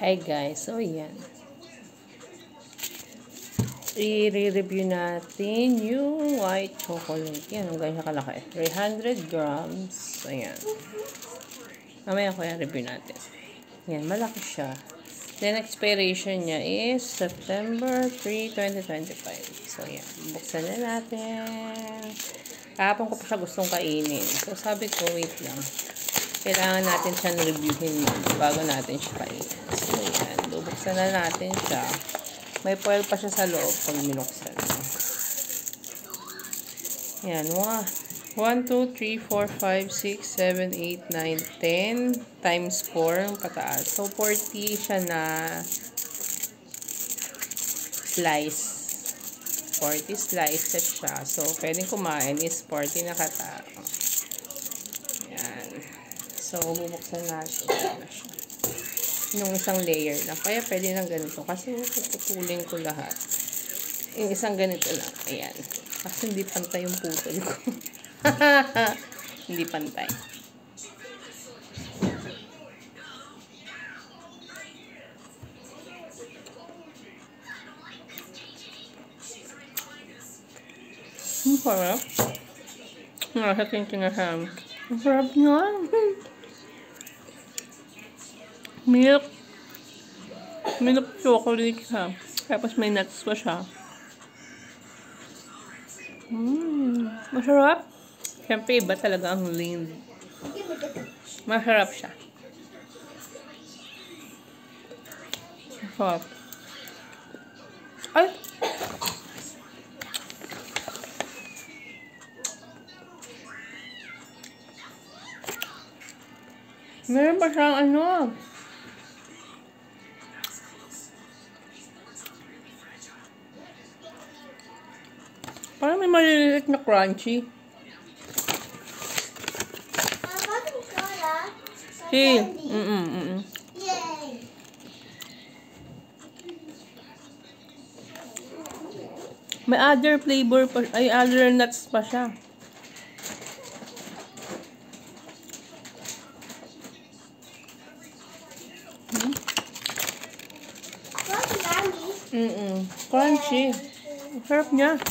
Hi guys, so yan. I-review natin yung white chocolate. Yan, ang ganyan kalaki. 300 grams. Ayan. Mamaya ko yung review natin. Yan, malaki siya. Then, expiration niya is September 3, 2025. So, yan. Buksan na natin. Kahapon ko pa siya gustong kainin. So, sabi ko, wait lang. Kailangan natin siyang reviewin bago natin siya kainin. So, yan. Bubuksan na natin siya. May foil pa siya sa loob pag minuksan. Yan. 1, 2, 3, 4, 5, 6, 7, 8, 9, 10 times 4 ang pataas. So, 40 siya na slice. 40 slices siya. So, pwedeng kumain is 40 na kataas. Yan. So, bubuksan natin. Yan siya. Yung isang layer lang. Kaya pwede lang ganito. Kasi puputulin ko lahat. Yung isang ganito lang. Ayan. Kasi hindi pantay yung putol ko. Hindi pantay. Ang sarap. Nasa tintingahan. Ang sarap niya. Milk chocolate siya. Tapos may nuts pa siya. Masarap. Siyempre, iba talaga ang Lindt. Masarap siya. Masarap. Ay! Meron pa siyang ano. Parang may maliliit na crunchy. Si. Yay! May other flavor pa, ay other nuts pa siya. Crunchy. Sarap niya.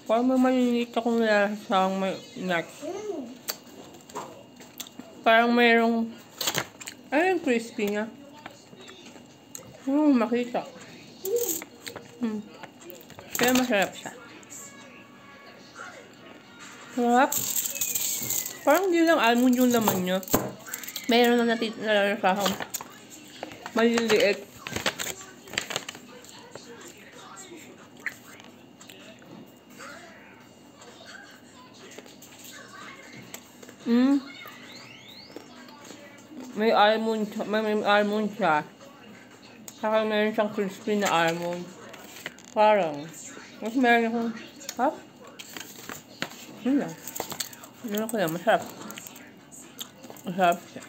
Parang may maliliit akong lasang may nuts. Parang mayroong ay, yung crispy niya. Makita. Kaya masarap siya. Sarap. Parang hindi lang almond yung laman niya. Mayroon na nalasahang maliliit. May almond siya. Saka meron siyang crispy na almond. Parang. Mas meron akong hap. Yun lang. Yun lang ko lang. Masarap. Masarap siya.